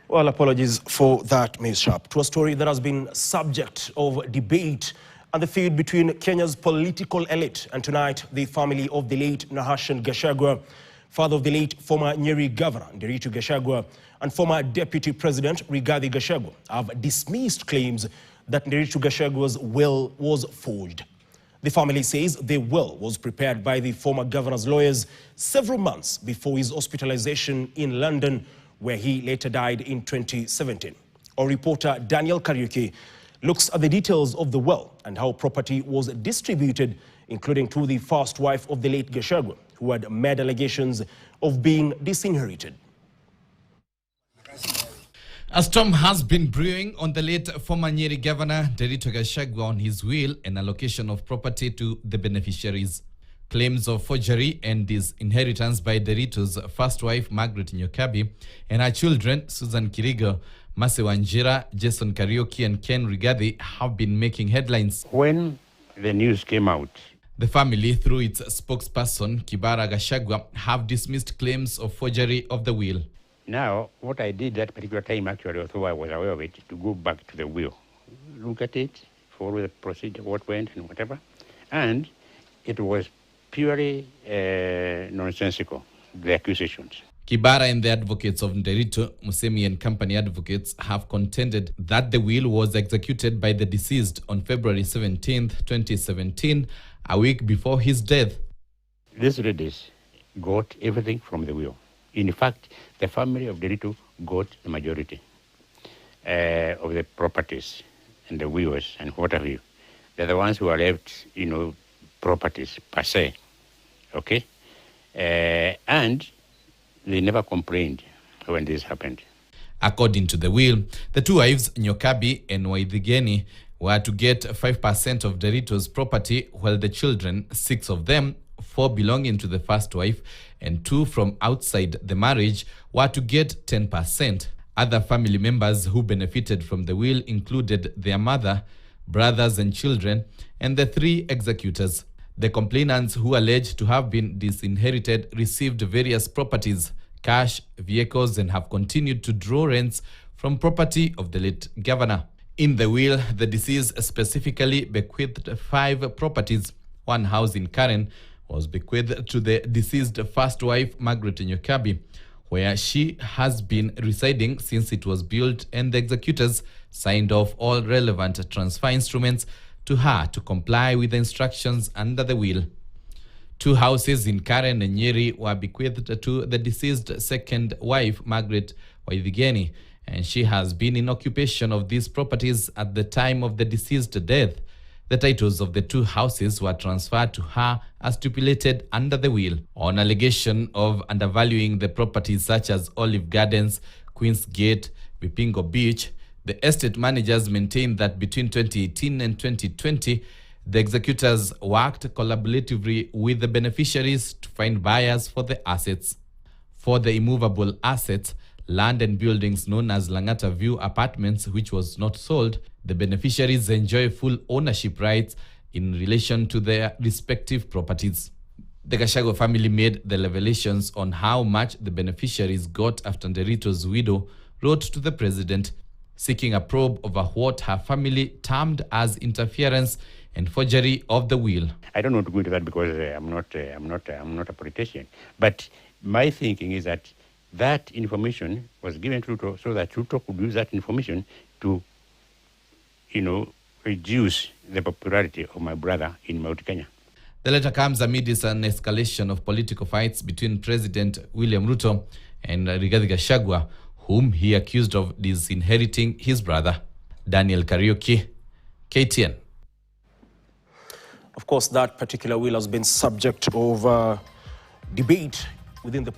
Well, apologies for that mishap. To a story that has been subject of debate and the feud between Kenya's political elite, and tonight the family of the late Nderitu Gachagua, father of the late former Nyeri Governor Nderitu Gachagua, and former Deputy President Rigathi Gachagua have dismissed claims that Nderitu Gachagua's will was forged. The family says the will was prepared by the former governor's lawyers several months before his hospitalization in London, where he later died in 2017. Our reporter Daniel Kariuki looks at the details of the will and how property was distributed, including to the first wife of the late Gachagua, who had made allegations of being disinherited. A storm has been brewing on the late former Nyeri Governor Nderitu Gachagua on his will and allocation of property to the beneficiaries. Claims of forgery and disinheritance by Nderitu's first wife Margaret Nyokabi and her children Susan Kirigo, Mase Wanjira, Jason Kariuki and Ken Rigathi have been making headlines. When the news came out, the family, through its spokesperson Kibara Gachagua, have dismissed claims of forgery of the will. Now, what I did that particular time, actually, although I was aware of it, to go back to the will, look at it, follow the procedure, what went and whatever, and it was purely nonsensical, the accusations. Kibara and the advocates of Nderitu, Musemi and company advocates, have contended that the will was executed by the deceased on February 17, 2017, a week before his death. These ladies got everything from the will. In fact, the family of Nderitu got the majority of the properties and the wills and what have you. They're the ones who are left, properties per se, okay? And they never complained when this happened. According to the will, the two wives, Nyokabi and Waithigeni, were to get 5% of Nderitu's property, while the children, 6 of them, 4 belonging to the first wife and 2 from outside the marriage, were to get 10%. Other family members who benefited from the will included their mother, brothers and children, and the 3 executors. The complainants, who alleged to have been disinherited, received various properties, cash, vehicles, and have continued to draw rents from property of the late governor. In the will, the deceased specifically bequeathed 5 properties. 1 house in Karen was bequeathed to the deceased first wife, Margaret Nyokabi, where she has been residing since it was built, and the executors signed off all relevant transfer instruments to her to comply with the instructions under the will. 2 houses in Karen and Nyeri were bequeathed to the deceased second wife, Margaret Waithigeni, and she has been in occupation of these properties at the time of the deceased death. The titles of the 2 houses were transferred to her as stipulated under the will. On allegation of undervaluing the properties such as Olive Gardens, Queen's Gate, Bipingo Beach, the estate managers maintained that between 2018 and 2020, the executors worked collaboratively with the beneficiaries to find buyers for the assets. For the immovable assets, land and buildings known as Langata View Apartments, which was not sold, the beneficiaries enjoy full ownership rights in relation to their respective properties. The Gachagua family made the revelations on how much the beneficiaries got after Nderitu's widow wrote to the president, seeking a probe over what her family termed as interference and forgery of the will. I don't want to go into that because I'm not a politician. But my thinking is that that information was given to Ruto so that Ruto could use that information to, reduce the popularity of my brother in Mount Kenya. The letter comes amid an escalation of political fights between President William Ruto and Rigathi Gachagua, whom he accused of disinheriting his brother. Daniel Kariuki, KTN. Of course, that particular will has been subject of debate within the